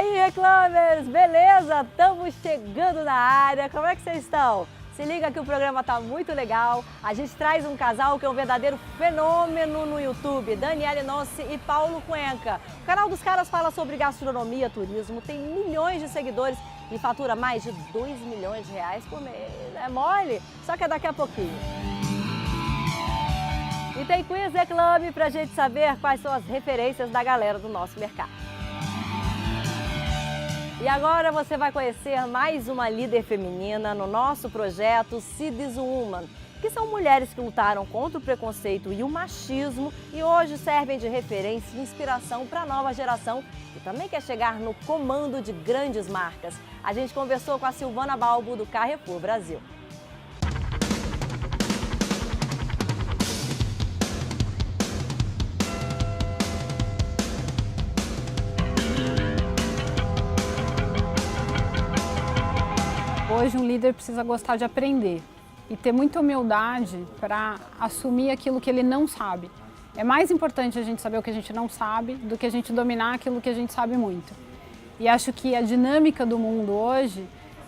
aí, Reclamers, beleza? Estamos chegando na área, como é que vocês estão? Se liga que o programa tá muito legal, a gente traz um casal que é um verdadeiro fenômeno no YouTube, Daniele Nossi e Paulo Cuenca. O canal dos caras fala sobre gastronomia, turismo, tem milhões de seguidores e fatura mais de 2 milhões de reais por mês. É mole? Só que é daqui a pouquinho. E tem quiz Reclame pra gente saber quais são as referências da galera do nosso mercado. E agora você vai conhecer mais uma líder feminina no nosso projeto See This Woman, que são mulheres que lutaram contra o preconceito e o machismo e hoje servem de referência e inspiração para a nova geração que também quer chegar no comando de grandes marcas. A gente conversou com a Silvana Balbo do Carrefour Brasil. Hoje um líder precisa gostar de aprender e ter muita humildade para assumir aquilo que ele não sabe. É mais importante a gente saber o que a gente não sabe do que a gente dominar aquilo que a gente sabe muito. E acho que a dinâmica do mundo hoje,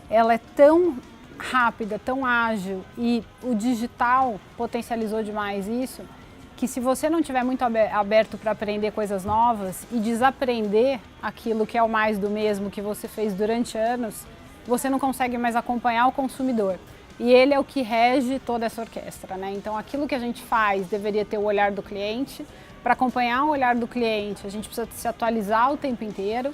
ela é tão rápida, tão ágil e o digital potencializou demais isso, que se você não estiver muito aberto para aprender coisas novas e desaprender aquilo que é o mais do mesmo que você fez durante anos, você não consegue mais acompanhar o consumidor. E ele é o que rege toda essa orquestra, né? Então aquilo que a gente faz deveria ter o olhar do cliente. Para acompanhar o olhar do cliente, a gente precisa se atualizar o tempo inteiro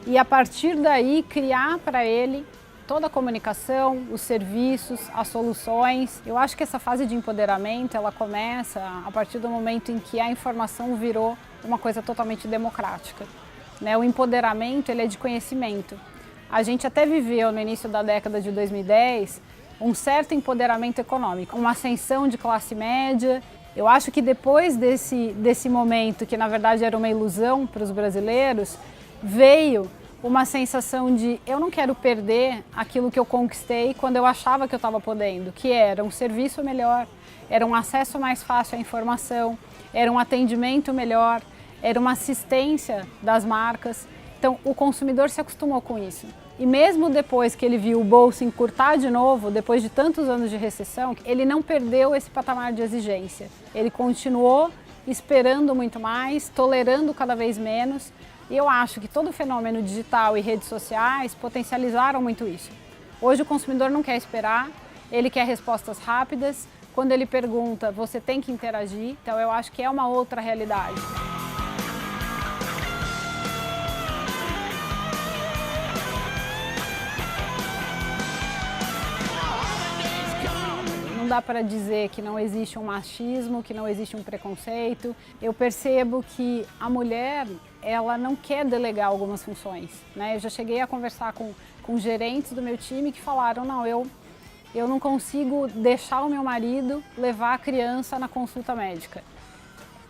e a partir daí criar para ele toda a comunicação, os serviços, as soluções. Eu acho que essa fase de empoderamento, ela começa a partir do momento em que a informação virou uma coisa totalmente democrática, né? O empoderamento, ele é de conhecimento. A gente até viveu no início da década de 2010 um certo empoderamento econômico, uma ascensão de classe média. Eu acho que depois desse momento, que na verdade era uma ilusão para os brasileiros, veio uma sensação de eu não quero perder aquilo que eu conquistei quando eu achava que eu estava podendo, que era um serviço melhor, era um acesso mais fácil à informação, era um atendimento melhor, era uma assistência das marcas. Então, o consumidor se acostumou com isso. E mesmo depois que ele viu o bolso encurtar de novo, depois de tantos anos de recessão, ele não perdeu esse patamar de exigência. Ele continuou esperando muito mais, tolerando cada vez menos. E eu acho que todo o fenômeno digital e redes sociais potencializaram muito isso. Hoje o consumidor não quer esperar, ele quer respostas rápidas. Quando ele pergunta, você tem que interagir. Então, eu acho que é uma outra realidade. Não dá para dizer que não existe um machismo, que não existe um preconceito. Eu percebo que a mulher, ela não quer delegar algumas funções, né? Eu já cheguei a conversar com gerentes do meu time que falaram, não, eu não consigo deixar o meu marido levar a criança na consulta médica.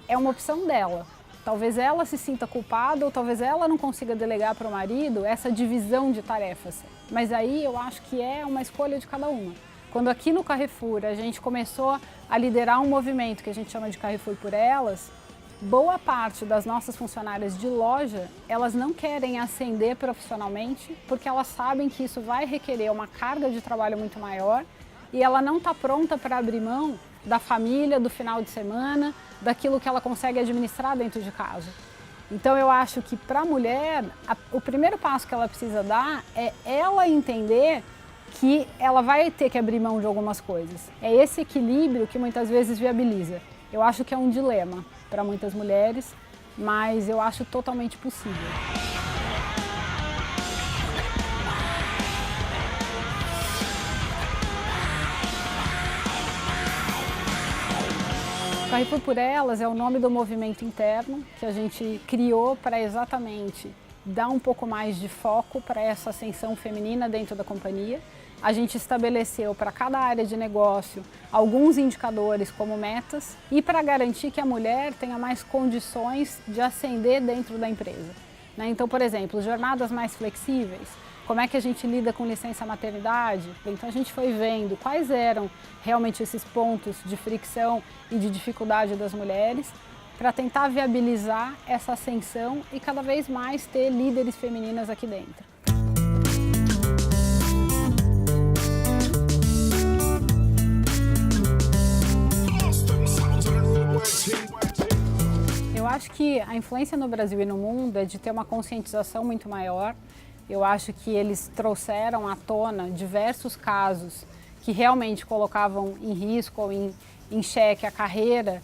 É uma opção dela. Talvez ela se sinta culpada ou talvez ela não consiga delegar para o marido essa divisão de tarefas. Mas aí eu acho que é uma escolha de cada uma. Quando aqui no Carrefour a gente começou a liderar um movimento que a gente chama de Carrefour por Elas, boa parte das nossas funcionárias de loja, elas não querem ascender profissionalmente porque elas sabem que isso vai requerer uma carga de trabalho muito maior e ela não está pronta para abrir mão da família, do final de semana, daquilo que ela consegue administrar dentro de casa. Então eu acho que para a mulher, o primeiro passo que ela precisa dar é ela entender que ela vai ter que abrir mão de algumas coisas. É esse equilíbrio que muitas vezes viabiliza. Eu acho que é um dilema para muitas mulheres, mas eu acho totalmente possível. Carrefour por Elas é o nome do movimento interno que a gente criou para exatamente dar um pouco mais de foco para essa ascensão feminina dentro da companhia. A gente estabeleceu para cada área de negócio alguns indicadores como metas e para garantir que a mulher tenha mais condições de ascender dentro da empresa, né? Então, por exemplo, jornadas mais flexíveis, como é que a gente lida com licença maternidade? Então a gente foi vendo quais eram realmente esses pontos de fricção e de dificuldade das mulheres para tentar viabilizar essa ascensão e cada vez mais ter líderes femininas aqui dentro. Eu acho que a influência no Brasil e no mundo é de ter uma conscientização muito maior. Eu acho que eles trouxeram à tona diversos casos que realmente colocavam em risco ou em xeque a carreira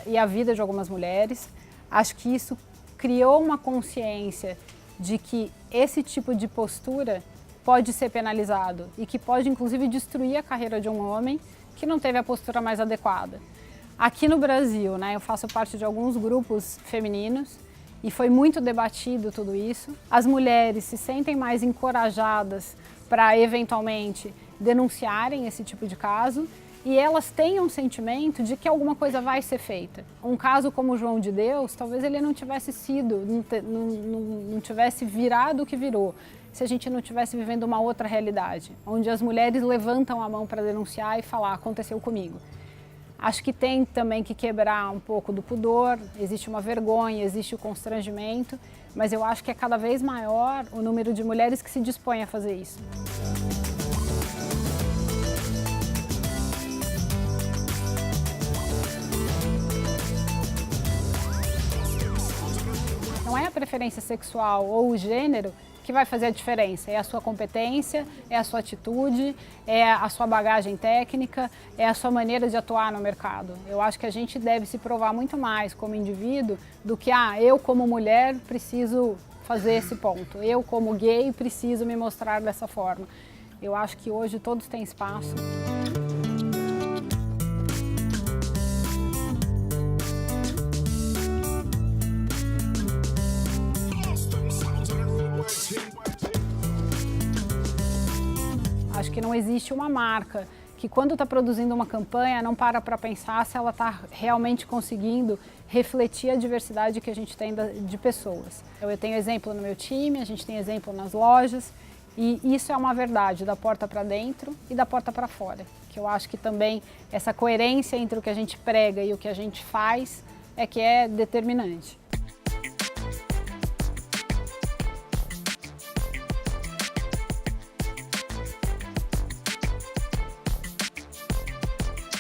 e a vida de algumas mulheres. Acho que isso criou uma consciência de que esse tipo de postura pode ser penalizado e que pode inclusive destruir a carreira de um homem que não teve a postura mais adequada. Aqui no Brasil, né, eu faço parte de alguns grupos femininos e foi muito debatido tudo isso. As mulheres se sentem mais encorajadas para eventualmente denunciarem esse tipo de caso e elas têm um sentimento de que alguma coisa vai ser feita. Um caso como o João de Deus, talvez ele não tivesse sido, não tivesse virado o que virou, se a gente não tivesse vivendo uma outra realidade, onde as mulheres levantam a mão para denunciar e falar, aconteceu comigo. Acho que tem também que quebrar um pouco do pudor, existe uma vergonha, existe o constrangimento, mas eu acho que é cada vez maior o número de mulheres que se dispõem a fazer isso. Não é a preferência sexual ou o gênero que vai fazer a diferença, é a sua competência, é a sua atitude, é a sua bagagem técnica, é a sua maneira de atuar no mercado. Eu acho que a gente deve se provar muito mais como indivíduo do que, eu como mulher preciso fazer esse ponto, eu como gay preciso me mostrar dessa forma. Eu acho que hoje todos têm espaço. Acho que não existe uma marca que quando está produzindo uma campanha não para pensar se ela está realmente conseguindo refletir a diversidade que a gente tem de pessoas. Eu tenho exemplo no meu time, a gente tem exemplo nas lojas e isso é uma verdade da porta para dentro e da porta para fora. Que eu acho que também essa coerência entre o que a gente prega e o que a gente faz é que é determinante.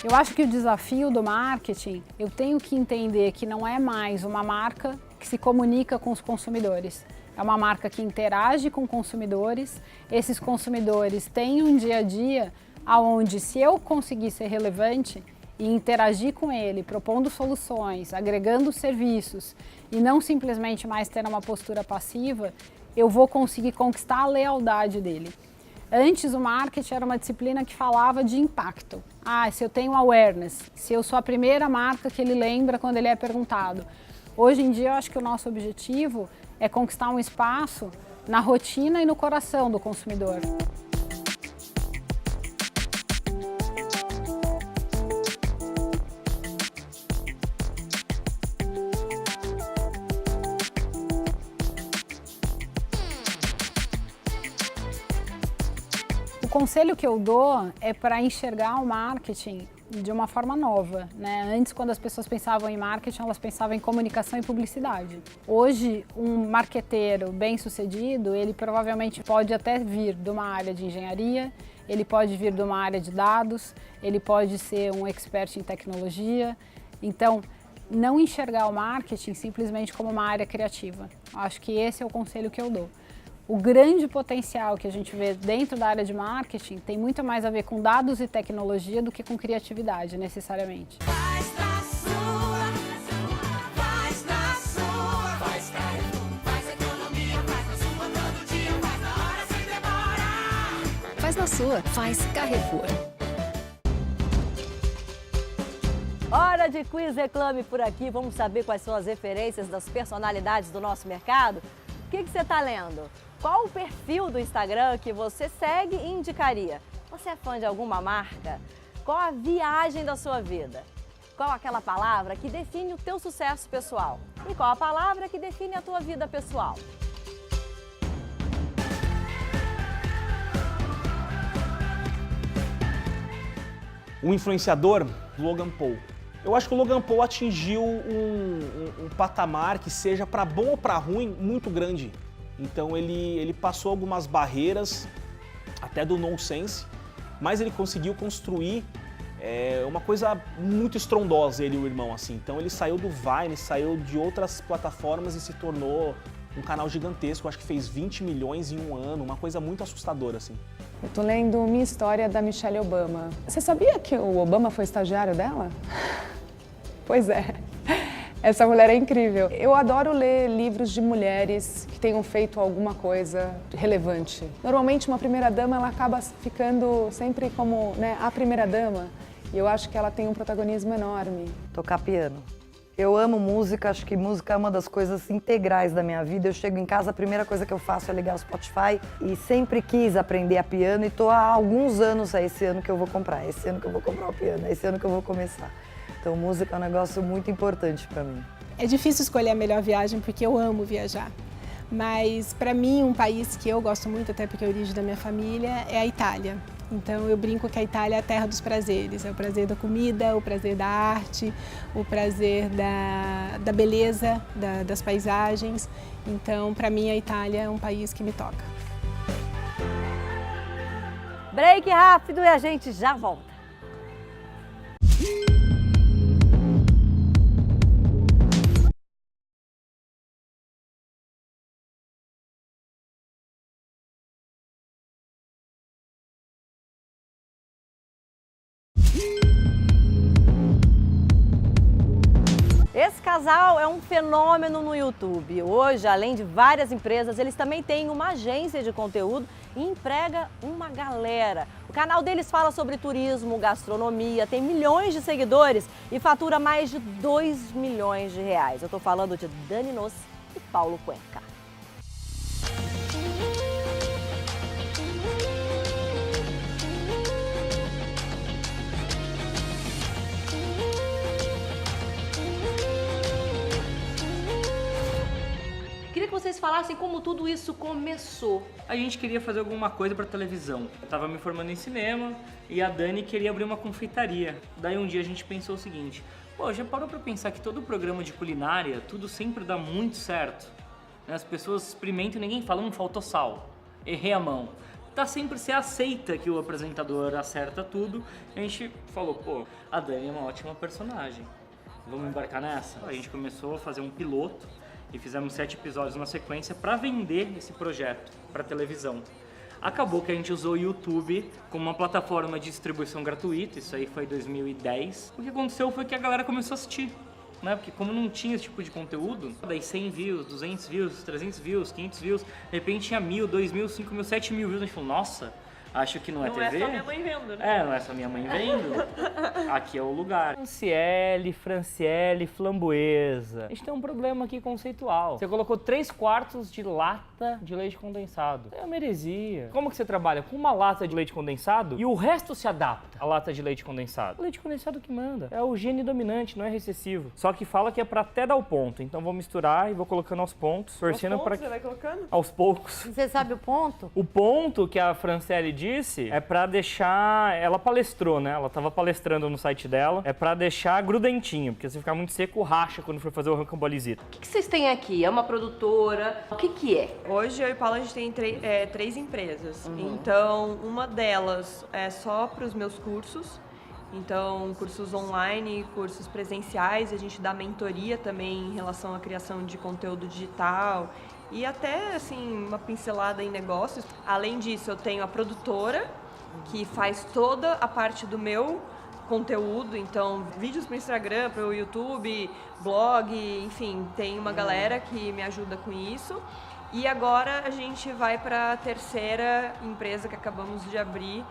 Eu acho que o desafio do marketing, eu tenho que entender que não é mais uma marca que se comunica com os consumidores. É uma marca que interage com consumidores. Esses consumidores têm um dia a dia onde, se eu conseguir ser relevante e interagir com ele, propondo soluções, agregando serviços e não simplesmente mais ter uma postura passiva, eu vou conseguir conquistar a lealdade dele. Antes o marketing era uma disciplina que falava de impacto. Se eu tenho awareness, se eu sou a primeira marca que ele lembra quando ele é perguntado. Hoje em dia eu acho que o nosso objetivo é conquistar um espaço na rotina e no coração do consumidor. O conselho que eu dou é para enxergar o marketing de uma forma nova, né? Antes, quando as pessoas pensavam em marketing, elas pensavam em comunicação e publicidade. Hoje, um marqueteiro bem-sucedido, ele provavelmente pode até vir de uma área de engenharia, ele pode vir de uma área de dados, ele pode ser um expert em tecnologia. Então, não enxergar o marketing simplesmente como uma área criativa. Acho que esse é o conselho que eu dou. O grande potencial que a gente vê dentro da área de marketing tem muito mais a ver com dados e tecnologia do que com criatividade, necessariamente. Faz na sua, faz na sua, faz Carrefour, faz economia, faz na sua todo dia, faz na hora sem demora. Faz na sua, faz Carrefour. Hora de Quiz Reclame por aqui. Vamos saber quais são as referências das personalidades do nosso mercado? O que você está lendo? Qual o perfil do Instagram que você segue e indicaria? Você é fã de alguma marca? Qual a viagem da sua vida? Qual aquela palavra que define o teu sucesso pessoal? E qual a palavra que define a tua vida pessoal? O influenciador Logan Paul. Eu acho que o Logan Paul atingiu um patamar que seja para bom ou para ruim muito grande. Então ele passou algumas barreiras, até do nonsense, mas ele conseguiu construir uma coisa muito estrondosa, ele e o irmão, assim. Então ele saiu do Vine, saiu de outras plataformas e se tornou um canal gigantesco. Eu acho que fez 20 milhões em um ano, uma coisa muito assustadora, assim. Eu tô lendo Minha História da Michelle Obama. Você sabia que o Obama foi estagiário dela? Pois é. Essa mulher é incrível. Eu adoro ler livros de mulheres que tenham feito alguma coisa relevante. Normalmente uma primeira-dama ela acaba ficando sempre como, né, a primeira-dama. E eu acho que ela tem um protagonismo enorme. Tocar piano. Eu amo música, acho que música é uma das coisas integrais da minha vida. Eu chego em casa, a primeira coisa que eu faço é ligar o Spotify e sempre quis aprender a piano e tô há alguns anos, esse ano que eu vou comprar, esse ano que eu vou comprar o piano, esse ano que eu vou começar. Então música é um negócio muito importante para mim. É difícil escolher a melhor viagem porque eu amo viajar. Mas para mim um país que eu gosto muito, até porque é a origem da minha família, é a Itália. Então eu brinco que a Itália é a terra dos prazeres. É o prazer da comida, o prazer da arte, o prazer da beleza, das paisagens. Então para mim a Itália é um país que me toca. Break rápido e a gente já volta. Esse casal é um fenômeno no YouTube. Hoje, além de várias empresas, eles também têm uma agência de conteúdo e emprega uma galera. O canal deles fala sobre turismo, gastronomia, tem milhões de seguidores e fatura mais de 2 milhões de reais. Eu tô falando de Dani Nossi e Paulo Cuenca. Queria que vocês falassem como tudo isso começou. A gente queria fazer alguma coisa para televisão. Eu tava me formando em cinema e a Dani queria abrir uma confeitaria. Daí um dia a gente pensou o seguinte: pô, já parou para pensar que todo programa de culinária, tudo sempre dá muito certo? As pessoas experimentam e ninguém fala, faltou sal, errei a mão. Tá sempre se aceita que o apresentador acerta tudo. A gente falou, pô, a Dani é uma ótima personagem. Vamos embarcar nessa? A gente começou a fazer um piloto e fizemos 7 episódios na sequência para vender esse projeto para televisão. Acabou que a gente usou o YouTube como uma plataforma de distribuição gratuita, isso aí foi em 2010. O que aconteceu foi que a galera começou a assistir, né? Porque como não tinha esse tipo de conteúdo, daí 100 views, 200 views, 300 views, 500 views, de repente tinha 1.000, 2.000, 5.000, 7.000 views, a gente falou, nossa, acho que não é TV. Não é só minha mãe vendo, né? Não é só minha mãe vendo. Aqui é o lugar. Franciele, flamboesa. A gente tem um problema aqui conceitual. Você colocou 3/4 de lata de leite condensado. É uma heresia. Como que você trabalha com uma lata de leite condensado e o resto se adapta à lata de leite condensado? O leite condensado que manda. É o gene dominante, não é recessivo. Só que fala que é pra até dar o ponto. Então vou misturar e vou colocando aos pontos. Torcendo para você vai colocando? Aos poucos. Você sabe o ponto? O ponto que a Franciele disse é pra deixar... Ela palestrou, né? Ela tava palestrando no site dela. É pra deixar grudentinho, porque se ficar muito seco, racha quando for fazer o rocambolesito. O que vocês têm aqui? É uma produtora? O que é? Hoje eu e Paula a gente tem 3 empresas. Então, uma delas é só para os meus cursos. Então, cursos online, cursos presenciais. A gente dá mentoria também em relação à criação de conteúdo digital e até, assim, uma pincelada em negócios. Além disso, eu tenho a produtora, que faz toda a parte do meu conteúdo, então vídeos para o Instagram, para o YouTube, blog, enfim, tem uma galera que me ajuda com isso. E agora a gente vai para a terceira empresa que acabamos de abrir,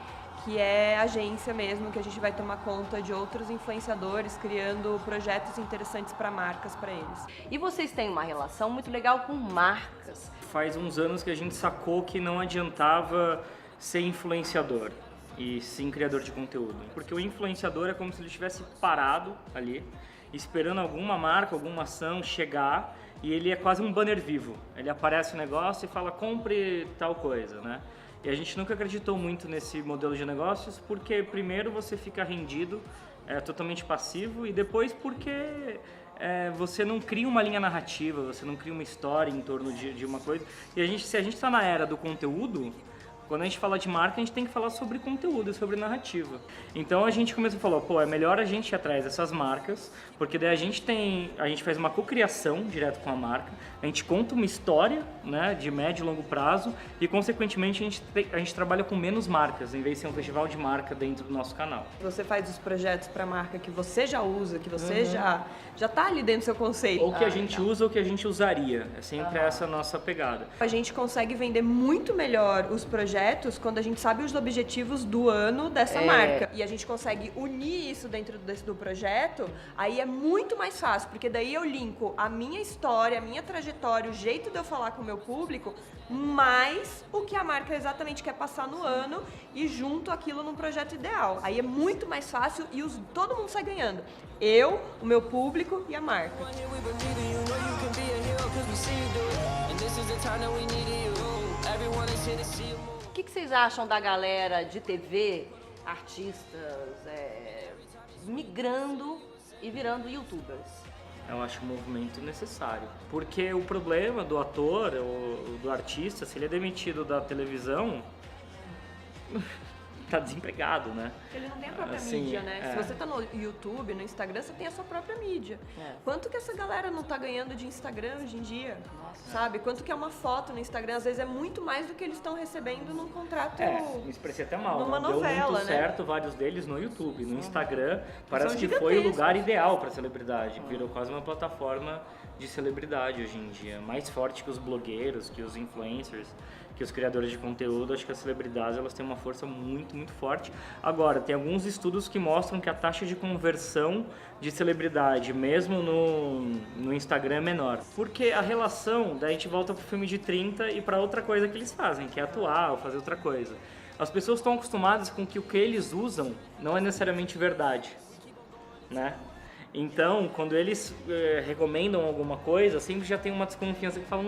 que é a agência mesmo, que a gente vai tomar conta de outros influenciadores, criando projetos interessantes para marcas para eles. E vocês têm uma relação muito legal com marcas. Faz uns anos que a gente sacou que não adiantava ser influenciador e sim criador de conteúdo. Porque o influenciador é como se ele estivesse parado ali, esperando alguma marca, alguma ação chegar, e ele é quase um banner vivo. Ele aparece no negócio e fala, compre tal coisa, né? E a gente nunca acreditou muito nesse modelo de negócios, porque primeiro você fica rendido é totalmente passivo, e depois porque você não cria uma linha narrativa, você não cria uma história em torno de uma coisa. E se a gente está na era do conteúdo, quando a gente fala de marca, a gente tem que falar sobre conteúdo e sobre narrativa. Então a gente começou a falar, pô, é melhor a gente ir atrás dessas marcas, porque daí a gente faz uma cocriação direto com a marca, a gente conta uma história, né, de médio e longo prazo, e consequentemente a gente trabalha com menos marcas, em vez de ser um festival de marca dentro do nosso canal. Você faz os projetos para marca que você já usa, que você já tá ali dentro do seu conceito. Ou que a gente usa ou que a gente usaria. É sempre essa a nossa pegada. A gente consegue vender muito melhor os projetos quando a gente sabe os objetivos do ano dessa marca. E a gente consegue unir isso dentro do projeto, aí é muito mais fácil, porque daí eu linko a minha história, a minha trajetória, o jeito de eu falar com o meu público, mais o que a marca exatamente quer passar no ano e junto aquilo num projeto ideal. Aí é muito mais fácil e todo mundo sai ganhando. Eu, o meu público e a marca. O que vocês acham da galera de TV, artistas, migrando e virando youtubers? Eu acho um movimento necessário. Porque o problema do ator ou do artista, se ele é demitido da televisão, tá desempregado, né? Ele não tem a própria mídia, né? Se você tá no YouTube, no Instagram, você tem a sua própria mídia. Quanto que essa galera não tá ganhando de Instagram hoje em dia? Sabe? Quanto que é uma foto no Instagram? Às vezes é muito mais do que eles estão recebendo num contrato. Me expressei até mal. Numa Deu novela, muito né? certo vários deles no YouTube. No Instagram, parece que foi o lugar ideal para celebridade. Virou quase uma plataforma de celebridade hoje em dia. Mais forte que os blogueiros, que os influencers, que os criadores de conteúdo. Acho que as celebridades elas têm uma força muito, muito forte. Agora, tem alguns estudos que mostram que a taxa de conversão de celebridade, mesmo no Instagram, é menor. Porque a relação, daí a gente volta pro filme de 30 e para outra coisa que eles fazem, que é atuar ou fazer outra coisa. As pessoas estão acostumadas com que o que eles usam não é necessariamente verdade, né? Então, quando eles recomendam alguma coisa, sempre já tem uma desconfiança que fala,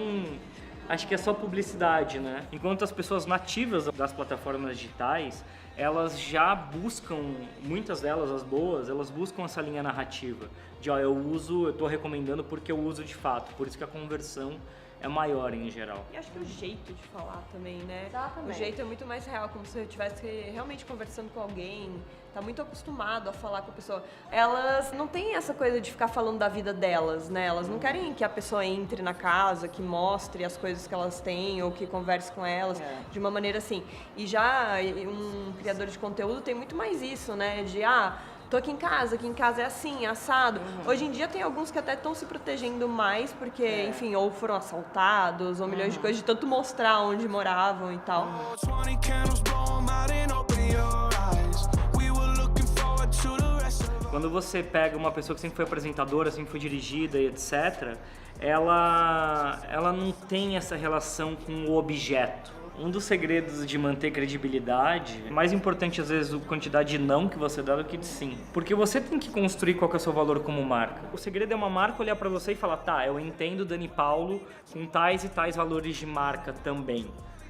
acho que é só publicidade, né? Enquanto as pessoas nativas das plataformas digitais, elas já buscam, muitas delas, as boas, elas buscam essa linha narrativa. De, eu tô recomendando porque eu uso de fato, por isso que a conversão é maior em geral. E acho que o jeito de falar também, né? Exatamente. O jeito é muito mais real, como se eu estivesse realmente conversando com alguém, tá muito acostumado a falar com a pessoa. Elas não têm essa coisa de ficar falando da vida delas, né? Elas não querem que a pessoa entre na casa, que mostre as coisas que elas têm ou que converse com elas de uma maneira assim. E já um criador de conteúdo tem muito mais isso, né? De, tô aqui em casa é assim, assado. Hoje em dia tem alguns que até estão se protegendo mais, porque, enfim, ou foram assaltados, ou milhões de coisas, de tanto mostrar onde moravam e tal. Quando você pega uma pessoa que sempre foi apresentadora, sempre foi dirigida e etc., ela não tem essa relação com o objeto. Um dos segredos de manter credibilidade, mais importante às vezes a quantidade de não que você dá do que de sim. Porque você tem que construir qual que é o seu valor como marca. O segredo é uma marca olhar pra você e falar, tá, eu entendo Dani Paulo com tais e tais valores de marca também.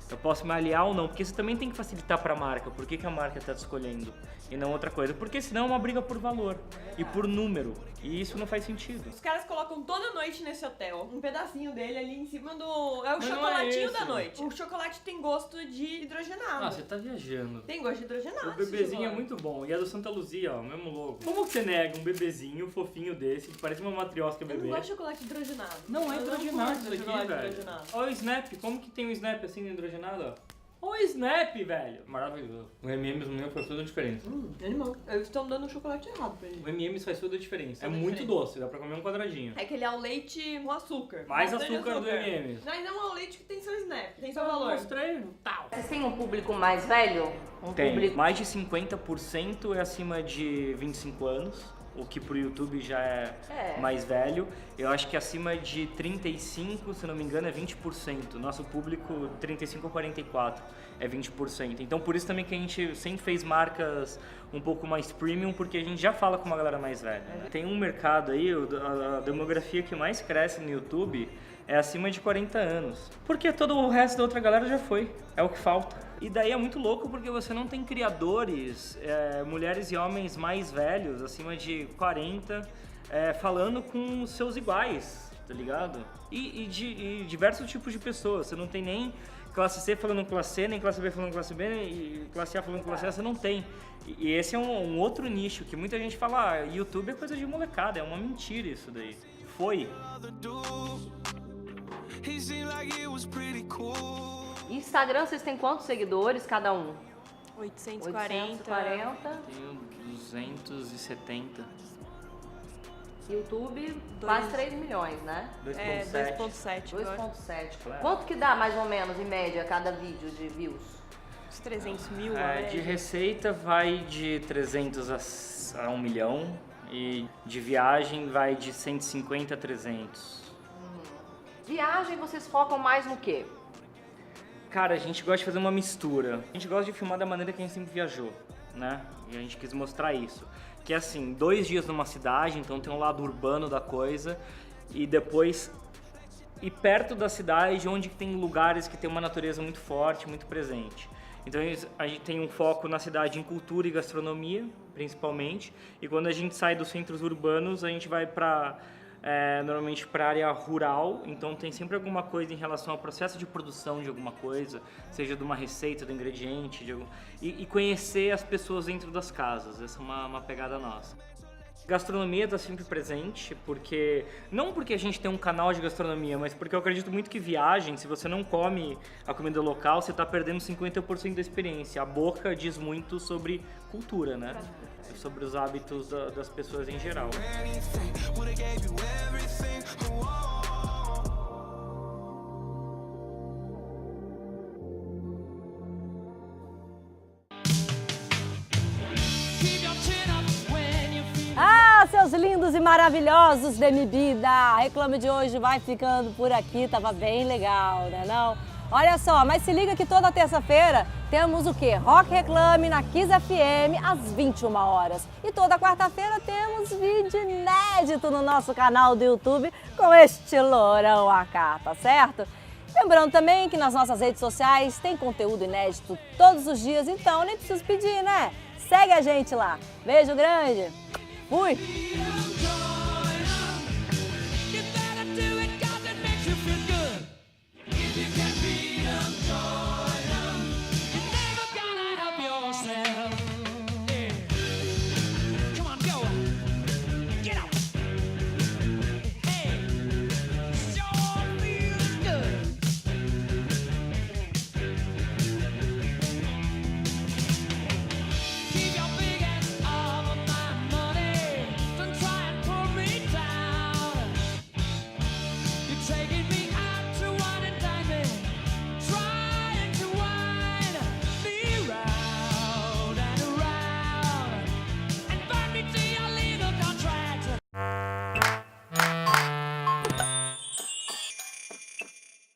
Eu posso me aliar ou não, porque você também tem que facilitar para a marca. Por que a marca está te escolhendo e não outra coisa? Porque senão é uma briga por valor e por número. E isso não faz sentido. Os caras colocam toda noite nesse hotel um pedacinho dele ali em cima do... É o Mas chocolatinho não é da noite. O chocolate tem gosto de hidrogenado. Ah, você tá viajando. Tem gosto de hidrogenado. O bebezinho é muito bom. E é do Santa Luzia, ó, mesmo logo. Como que você nega um bebezinho fofinho desse, que parece uma matriosca Eu bebê? não gosto de chocolate hidrogenado. Não é Eu hidrogenado curto isso aqui, chocolate velho. hidrogenado. Olha o Snap, como que tem um Snap assim hidrogenado, ó? Olha o Snap, velho. Maravilhoso. O M&M's no meu faz toda a diferença. Animal. Eles estão dando chocolate errado pra gente. O M&M's faz toda a diferença. É Toda a muito diferença. doce, dá pra comer um quadradinho. É que ele é o leite com açúcar. Mais Bastante açúcar do M&M's. Mas não é o leite que tem seu snap, tem seu Eu valor. mostrei. Tal. Vocês têm um público mais velho? Tem. Público... Mais de 50% é acima de 25 anos, o que pro YouTube já é mais velho. Eu acho que acima de 35, se não me engano, é 20%. Nosso público, 35 a 44, é 20%. Então por isso também que a gente sempre fez marcas um pouco mais premium, porque a gente já fala com uma galera mais velha, né? Tem um mercado aí, a demografia que mais cresce no YouTube é acima de 40 anos. Porque todo o resto da outra galera já foi. É o que falta. E daí é muito louco porque você não tem criadores, mulheres e homens mais velhos, acima de 40, falando com os seus iguais, tá ligado? E diversos tipos de pessoas. Você não tem nem classe C falando com classe C, nem classe B falando com classe B, e classe A falando com classe A, você não tem. E esse é um outro nicho que muita gente fala, YouTube é coisa de molecada, é uma mentira isso daí. Foi. Instagram, vocês têm quantos seguidores cada um? 840. Tenho 270. YouTube, quase 3 milhões, né? 2.7. 2.7. Quanto que dá, mais ou menos, em média, cada vídeo de views? Uns 300 mil. De receita vai de 300 a 1 milhão e de viagem vai de 150 a 300. Viagem, vocês focam mais no quê? Cara, a gente gosta de fazer uma mistura. A gente gosta de filmar da maneira que a gente sempre viajou, né? E a gente quis mostrar isso. Que é assim, 2 dias numa cidade, então tem um lado urbano da coisa, e depois ir perto da cidade, onde tem lugares que tem uma natureza muito forte, muito presente. Então a gente tem um foco na cidade em cultura e gastronomia, principalmente, e quando a gente sai dos centros urbanos, a gente vai normalmente para a área rural, então tem sempre alguma coisa em relação ao processo de produção de alguma coisa, seja de uma receita, do ingrediente, e conhecer as pessoas dentro das casas. Essa é uma pegada nossa. Gastronomia está sempre presente, não porque a gente tem um canal de gastronomia, mas porque eu acredito muito que viagem, se você não come a comida local, você está perdendo 50% da experiência. A boca diz muito sobre cultura, né? Sobre os hábitos das pessoas em geral. Seus lindos e maravilhosos Demibida! A Reclame de hoje vai ficando por aqui, tava bem legal, né não? Olha só, mas se liga que toda terça-feira temos o quê? Rock Reclame na Kiss FM às 21 horas. E toda quarta-feira temos vídeo inédito no nosso canal do YouTube com este lourão AK, tá certo? Lembrando também que nas nossas redes sociais tem conteúdo inédito todos os dias, então nem preciso pedir, né? Segue a gente lá. Beijo grande! Fui!